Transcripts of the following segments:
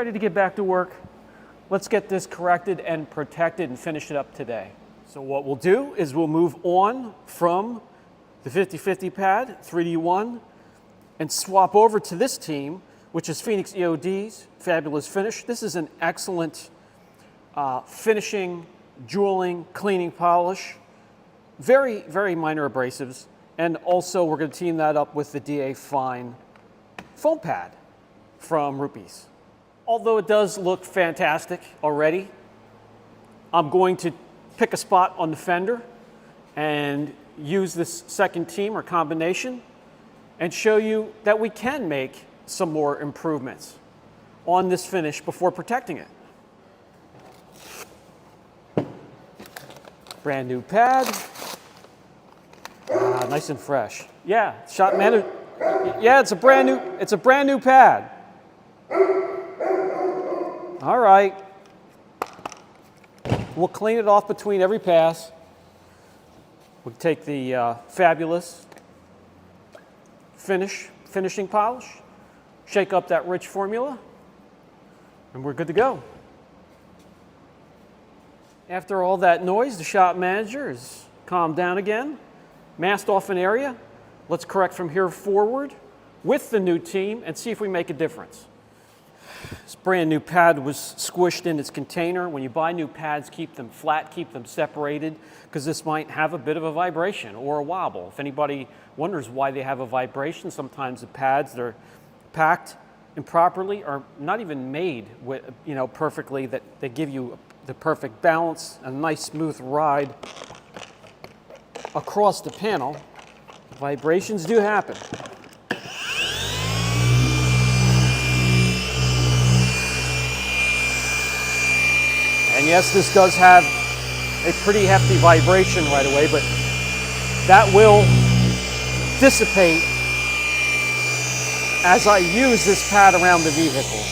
ready to get back to work. Let's get this corrected and protected and finish it up today. So what we'll do is we'll move on from the 50/50 pad, 3D1, and swap over to this team, which is Phoenix EOD's Fabulous Finish. This is an excellent finishing, jeweling, cleaning polish. Very, very minor abrasives. And also we're going to team that up with the DA Fine foam pad from Rupees. Although it does look fantastic already, I'm going to pick a spot on the fender and use this second team or combination and show you that we can make some more improvements on this finish before protecting it. Brand new pad, nice and fresh. Yeah, shot man. Yeah, it's a brand new pad. All right. We'll clean it off between every pass. We'll take the Fabulous finishing polish, shake up that rich formula, and we're good to go. After all that noise, the shop manager is calmed down again, masked off an area. Let's correct from here forward with the new team and see if we make a difference. This brand new pad was squished in its container. When you buy new pads, keep them flat, keep them separated, because this might have a bit of a vibration or a wobble. If anybody wonders why they have a vibration, sometimes the pads that are packed improperly are not even made with, perfectly, that they give you the perfect balance, a nice smooth ride across the panel. Vibrations do happen. And yes, this does have a pretty hefty vibration right away, but that will dissipate as I use this pad around the vehicle.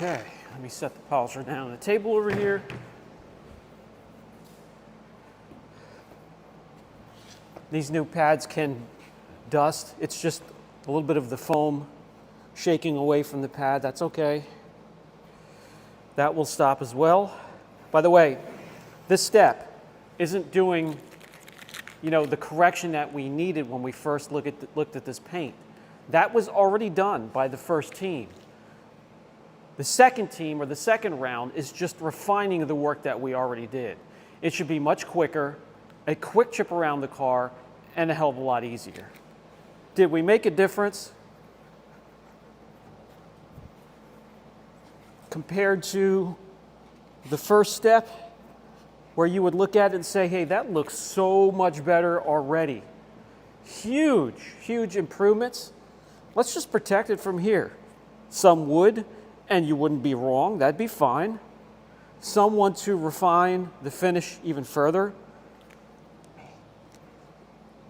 Okay, let me set the polisher down on the table over here. These new pads can dust. It's just a little bit of the foam shaking away from the pad. That's okay. That will stop as well. By the way, this step isn't doing, the correction that we needed when we first looked at this paint. That was already done by the first team. The second team, or the second round, is just refining the work that we already did. It should be much quicker, a quick chip around the car, and a hell of a lot easier. Did we make a difference compared to the first step, where you would look at it and say, hey, that looks so much better already? Huge, huge improvements. Let's just protect it from here. Some would, and you wouldn't be wrong, that'd be fine. Some want to refine the finish even further.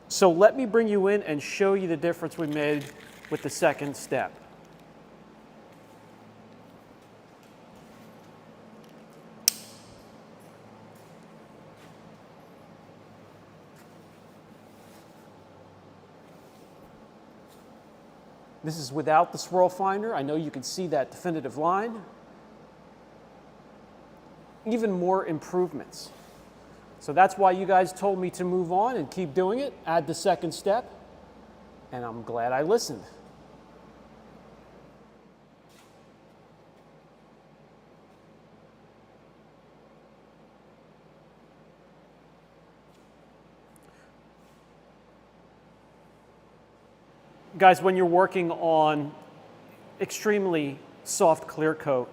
So let me bring you in and show you the difference we made with the second step. This is without the swirl finder. I know you can see that definitive line. Even more improvements. So that's why you guys told me to move on and keep doing it, add the second step, and I'm glad I listened. Guys, when you're working on extremely soft clear coat,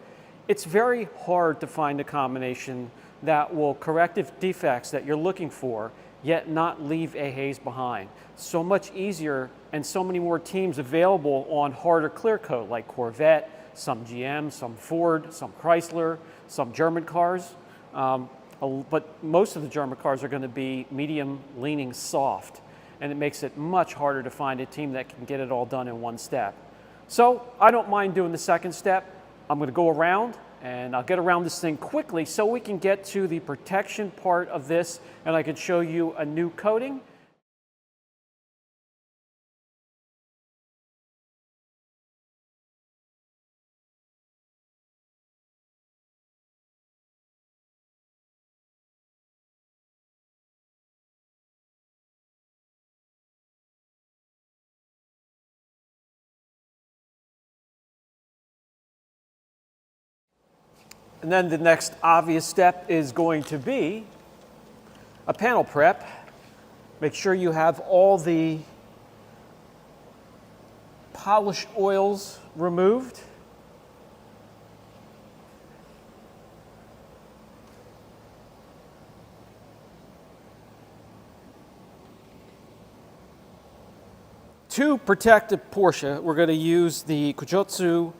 it's very hard to find a combination that will correct defects that you're looking for, yet not leave a haze behind. So much easier and so many more teams available on harder clear coat like Corvette, some GM, some Ford, some Chrysler, some German cars. But most of the German cars are going to be medium leaning soft, and it makes it much harder to find a team that can get it all done in one step. So I don't mind doing the second step. I'm going to go around, and I'll get around this thing quickly so we can get to the protection part of this, and I can show you a new coating. And then the next obvious step is going to be a panel prep. Make sure you have all the polish oils removed. To protect the Porsche, we're going to use the Qjutsu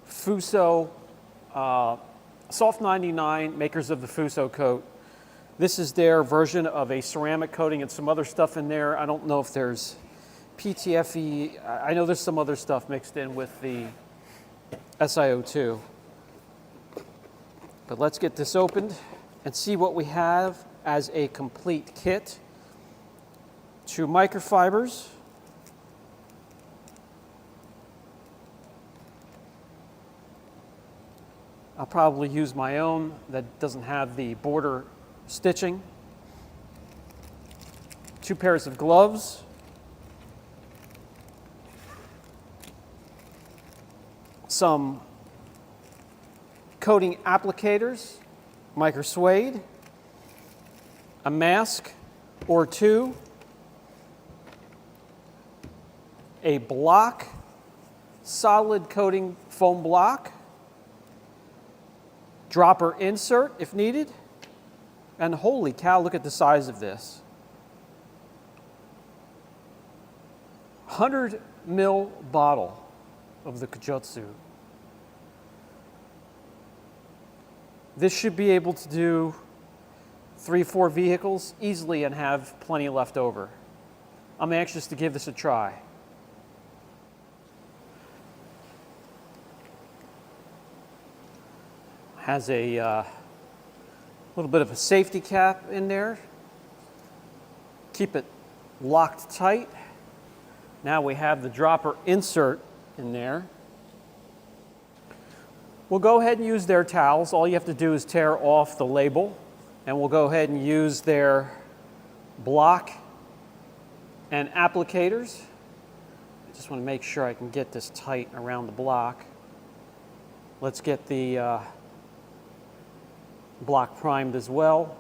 Fuso Soft 99, makers of the Fuso coat. This is their version of a ceramic coating and some other stuff in there. I don't know if there's PTFE. I know there's some other stuff mixed in with the SiO2. But let's get this opened and see what we have as a complete kit. 2 microfibers. I'll probably use my own that doesn't have the border stitching. 2 pairs of gloves. Some coating applicators, micro suede. A mask or 2. A block, solid coating foam block. Dropper insert if needed, and holy cow, look at the size of this. 100 ml bottle of the Qjutsu. This should be able to do 3-4 vehicles easily and have plenty left over. I'm anxious to give this a try. Has a little bit of a safety cap in there. Keep it locked tight. Now we have the dropper insert in there. We'll go ahead and use their towels. All you have to do is tear off the label, and we'll go ahead and use their block and applicators. I just want to make sure I can get this tight around the block. Let's get the block primed as well.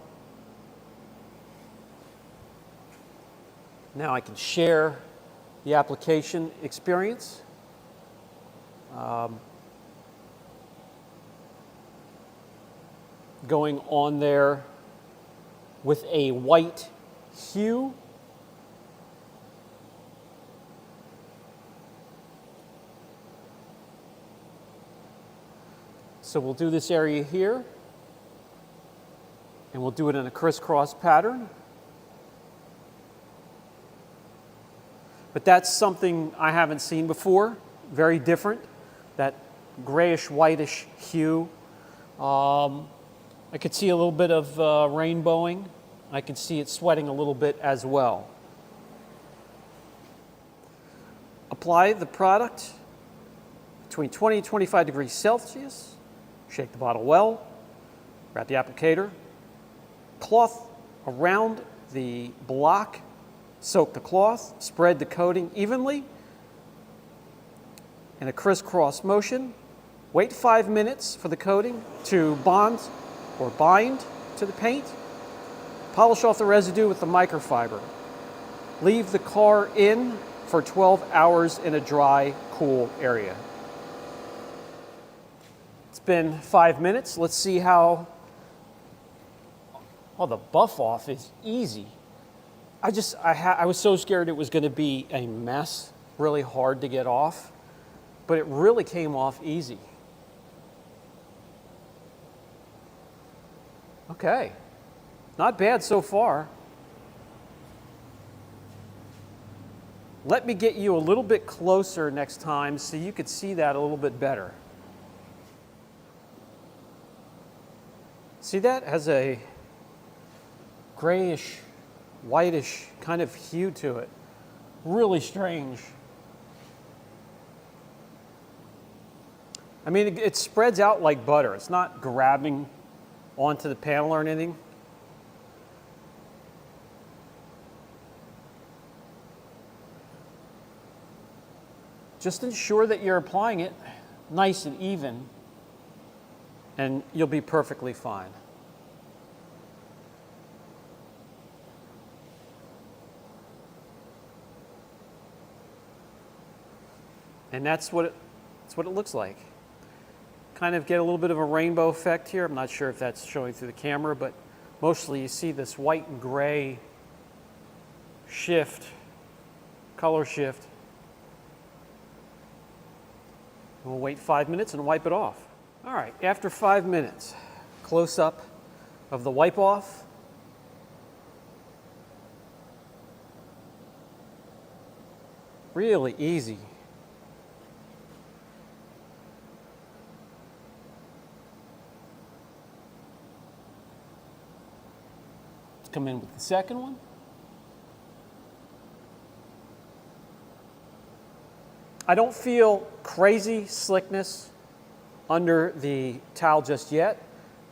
Now I can share the application experience. Going on there with a white hue. So we'll do this area here, and we'll do it in a crisscross pattern. But that's something I haven't seen before, very different, that grayish whitish hue. I could see a little bit of rainbowing. I can see it sweating a little bit as well. Apply the product between 20 and 25 degrees Celsius. Shake the bottle well. Wrap the applicator. Cloth around the block. Soak the cloth. Spread the coating evenly in a crisscross motion. Wait 5 minutes for the coating to bond or bind to the paint. Polish off the residue with the microfiber. Leave the car in for 12 hours in a dry, cool area. It's been 5 minutes. Let's see how, oh, the buff off is easy. I was so scared it was going to be a mess, really hard to get off, but it really came off easy. Okay, not bad so far. Let me get you a little bit closer next time so you could see that a little bit better. See that? Has a grayish, whitish kind of hue to it. Really strange. I mean, it spreads out like butter. It's not grabbing onto the panel or anything. Just ensure that you're applying it nice and even, and you'll be perfectly fine. And that's what it looks like. Kind of get a little bit of a rainbow effect here. I'm not sure if that's showing through the camera, but mostly you see this white and gray shift, color shift. We'll wait 5 minutes and wipe it off. All right, after 5 minutes, close up of the wipe off. Really easy. Let's come in with the second one. I don't feel crazy slickness under the towel just yet,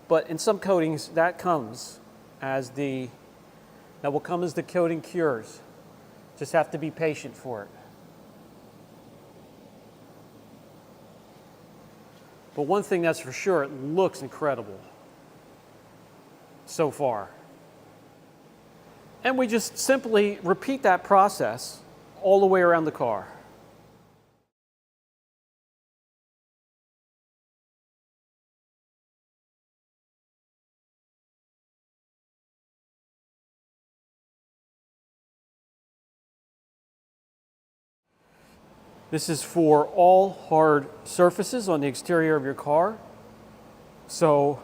but in some coatings that comes as the coating cures. Just have to be patient for it. But one thing that's for sure, it looks incredible so far. And we just simply repeat that process all the way around the car. This is for all hard surfaces on the exterior of your car. So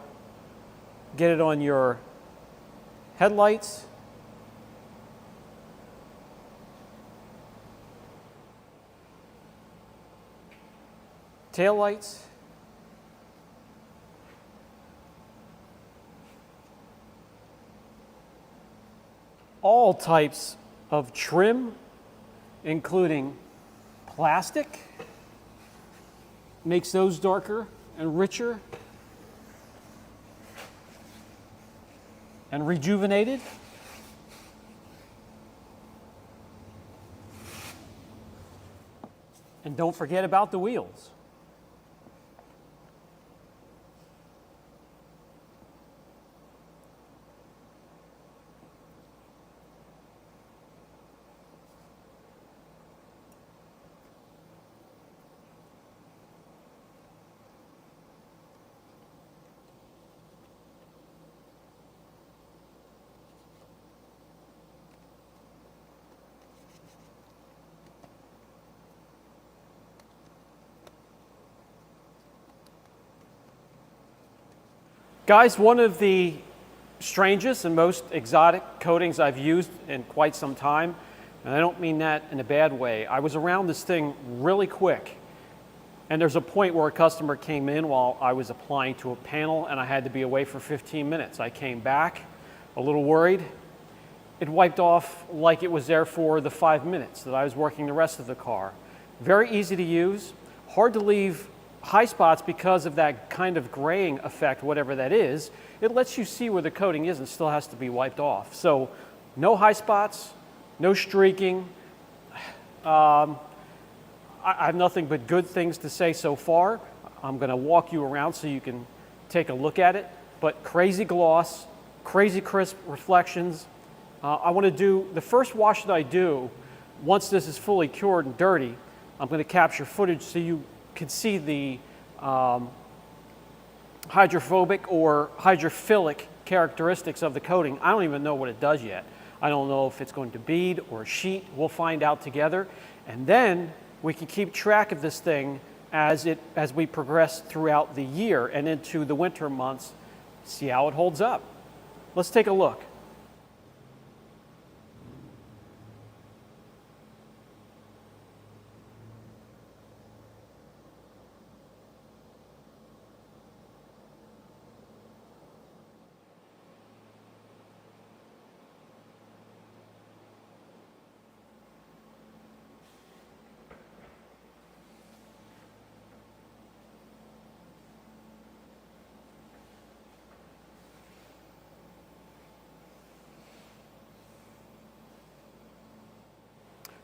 get it on your headlights, taillights, all types of trim, including plastic, makes those darker and richer and rejuvenated. And don't forget about the wheels. Guys, one of the strangest and most exotic coatings I've used in quite some time, and I don't mean that in a bad way. I was around this thing really quick, and there's a point where a customer came in while I was applying to a panel, and I had to be away for 15 minutes. I came back a little worried. It wiped off like it was there for the 5 minutes that I was working the rest of the car. Very easy to use. hard to leave high spots because of that kind of graying effect, whatever that is. It lets you see where the coating is and still has to be wiped off. So no high spots, no streaking. I have nothing but good things to say so far. I'm going to walk you around so you can take a look at it. But crazy gloss, crazy crisp reflections. I want to do, the first wash that I do, once this is fully cured and dirty, I'm going to capture footage so you can see the hydrophobic or hydrophilic characteristics of the coating. I don't even know what it does yet. I don't know if it's going to bead or sheet. We'll find out together. And then we can keep track of this thing as we progress throughout the year and into the winter months, see how it holds up. Let's take a look.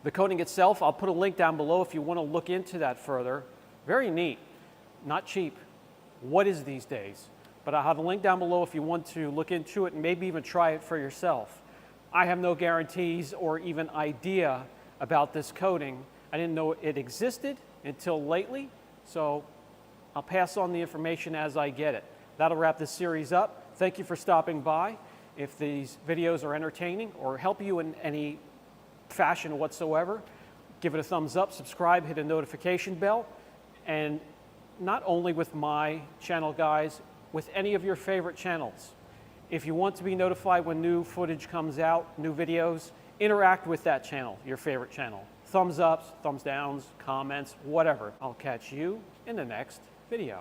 The coating itself, I'll put a link down below if you want to look into that further. Very neat, not cheap. What is these days? But I'll have a link down below if you want to look into it and maybe even try it for yourself. I have no guarantees or even idea about this coating. I didn't know it existed until lately, so I'll pass on the information as I get it. That'll wrap this series up. Thank you for stopping by. If these videos are entertaining or help you in any fashion whatsoever, give it a thumbs up, subscribe, hit a notification bell, and not only with my channel, guys, with any of your favorite channels. If you want to be notified when new footage comes out, new videos, interact with that channel, your favorite channel. Thumbs ups, thumbs downs, comments, whatever. I'll catch you in the next video.